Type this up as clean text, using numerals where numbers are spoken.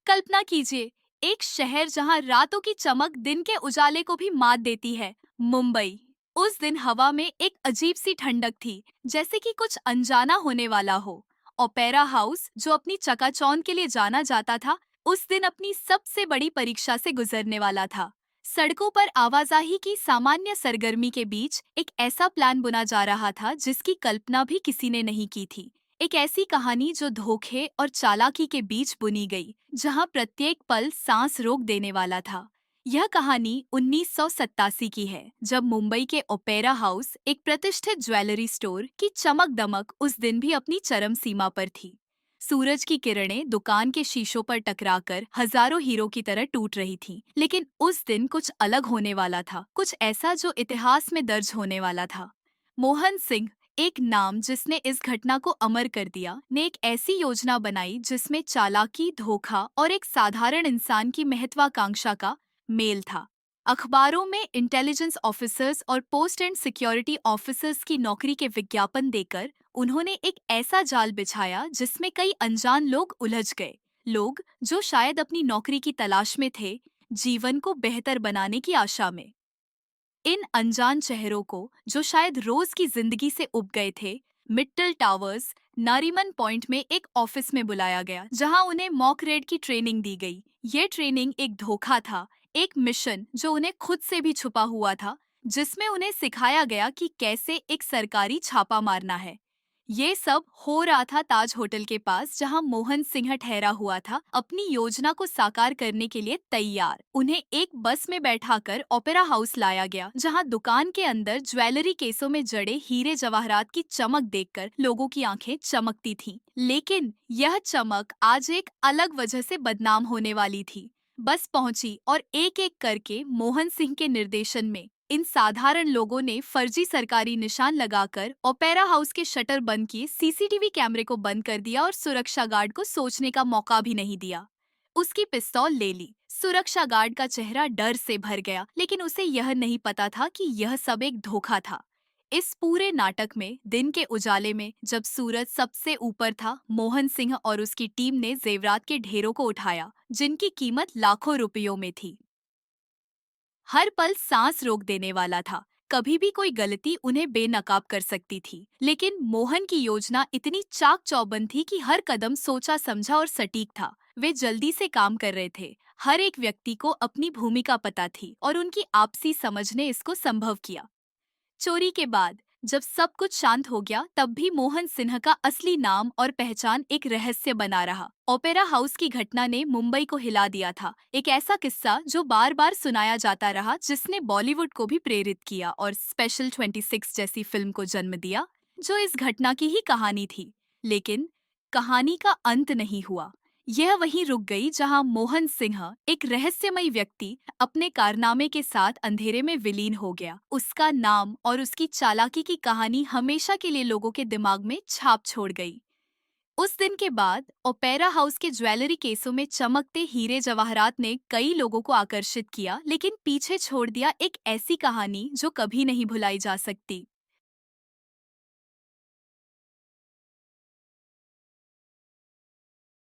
कल्पना कीजिए, एक शहर जहां रातों की चमक दिन के उजाले को भी मात देती है। मुंबई। उस दिन हवा में एक अजीब सी ठंडक थी, जैसे कि कुछ अनजाना होने वाला हो। ओपेरा हाउस, जो अपनी चकाचौंध के लिए जाना जाता था, उस दिन अपनी सबसे बड़ी परीक्षा से गुजरने वाला था। सड़कों पर आवाजाही की सामान्य सरगर्मी के बीच एक ऐसा प्लान बुना जा रहा था जिसकी कल्पना भी किसी ने नहीं की थी। एक ऐसी कहानी जो धोखे और चालाकी के बीच बुनी गई, जहां प्रत्येक पल सांस रोक देने वाला था। यह कहानी 1987 की है, जब मुंबई के ओपेरा हाउस, एक प्रतिष्ठित ज्वेलरी स्टोर की चमक दमक उस दिन भी अपनी चरम सीमा पर थी। सूरज की किरणें दुकान के शीशों पर टकराकर हजारों हीरो की तरह टूट रही थीं। लेकिन उस दिन कुछ अलग होने वाला था, कुछ ऐसा जो इतिहास में दर्ज होने वाला था। मोहन सिंह, एक नाम जिसने इस घटना को अमर कर दिया, ने एक ऐसी योजना बनाई जिसमें चालाकी, धोखा और एक साधारण इंसान की महत्वाकांक्षा का मेल था। अखबारों में इंटेलिजेंस ऑफिसर्स और पोस्ट एंड सिक्योरिटी ऑफिसर्स की नौकरी के विज्ञापन देकर उन्होंने एक ऐसा जाल बिछाया जिसमें कई अनजान लोग उलझ गए। लोग जो शायद अपनी नौकरी की तलाश में थे, जीवन को बेहतर बनाने की आशा में। इन अनजान चेहरों को, जो शायद रोज की जिंदगी से उब गए थे, मिट्टल टावर्स, नारीमन पॉइंट में एक ऑफिस में बुलाया गया, जहां उन्हें मॉक रेड की ट्रेनिंग दी गई। ये ट्रेनिंग एक धोखा था, एक मिशन जो उन्हें खुद से भी छुपा हुआ था, जिसमें उन्हें सिखाया गया कि कैसे एक सरकारी छापा मारना है। ये सब हो रहा था ताज होटल के पास, जहां मोहन सिंह ठहरा हुआ था, अपनी योजना को साकार करने के लिए तैयार। उन्हें एक बस में बैठाकर ओपेरा हाउस लाया गया, जहां दुकान के अंदर ज्वेलरी केसों में जड़े हीरे जवाहरात की चमक देखकर लोगों की आंखें चमकती थीं। लेकिन यह चमक आज एक अलग वजह से बदनाम होने वाली थी। बस पहुंची और एक एक करके मोहन सिंह के निर्देशन में इन साधारण लोगों ने फर्जी सरकारी निशान लगाकर ओपेरा हाउस के शटर बंद किए, सीसीटीवी कैमरे को बंद कर दिया और सुरक्षा गार्ड को सोचने का मौका भी नहीं दिया। उसकी पिस्तौल ले ली। सुरक्षा गार्ड का चेहरा डर से भर गया, लेकिन उसे यह नहीं पता था कि यह सब एक धोखा था। इस पूरे नाटक में दिन के उजाले में जब सूरज सबसे ऊपर था, मोहन सिंह और उसकी टीम ने जेवरात के ढेरों को उठाया, जिनकी कीमत लाखों रुपयों में थी। हर पल सांस रोक देने वाला था। कभी भी कोई गलती उन्हें बेनकाब कर सकती थी। लेकिन मोहन की योजना इतनी चाक चौबंद थी कि हर कदम सोचा समझा और सटीक था। वे जल्दी से काम कर रहे थे। हर एक व्यक्ति को अपनी भूमिका पता थी और उनकी आपसी समझ ने इसको संभव किया। चोरी के बाद जब सब कुछ शांत हो गया, तब भी मोहन सिन्हा का असली नाम और पहचान एक रहस्य बना रहा। ओपेरा हाउस की घटना ने मुंबई को हिला दिया था। एक ऐसा किस्सा जो बार बार सुनाया जाता रहा, जिसने बॉलीवुड को भी प्रेरित किया और स्पेशल 26 जैसी फिल्म को जन्म दिया, जो इस घटना की ही कहानी थी। लेकिन कहानी का अंत नहीं हुआ। यह वहीं रुक गई जहां मोहन सिंह, एक रहस्यमयी व्यक्ति, अपने कारनामे के साथ अंधेरे में विलीन हो गया। उसका नाम और उसकी चालाकी की कहानी हमेशा के लिए लोगों के दिमाग में छाप छोड़ गई। उस दिन के बाद ओपेरा हाउस के ज्वेलरी केसों में चमकते हीरे जवाहरात ने कई लोगों को आकर्षित किया, लेकिन पीछे छोड़ दिया एक ऐसी कहानी जो कभी नहीं भुलाई जा सकती।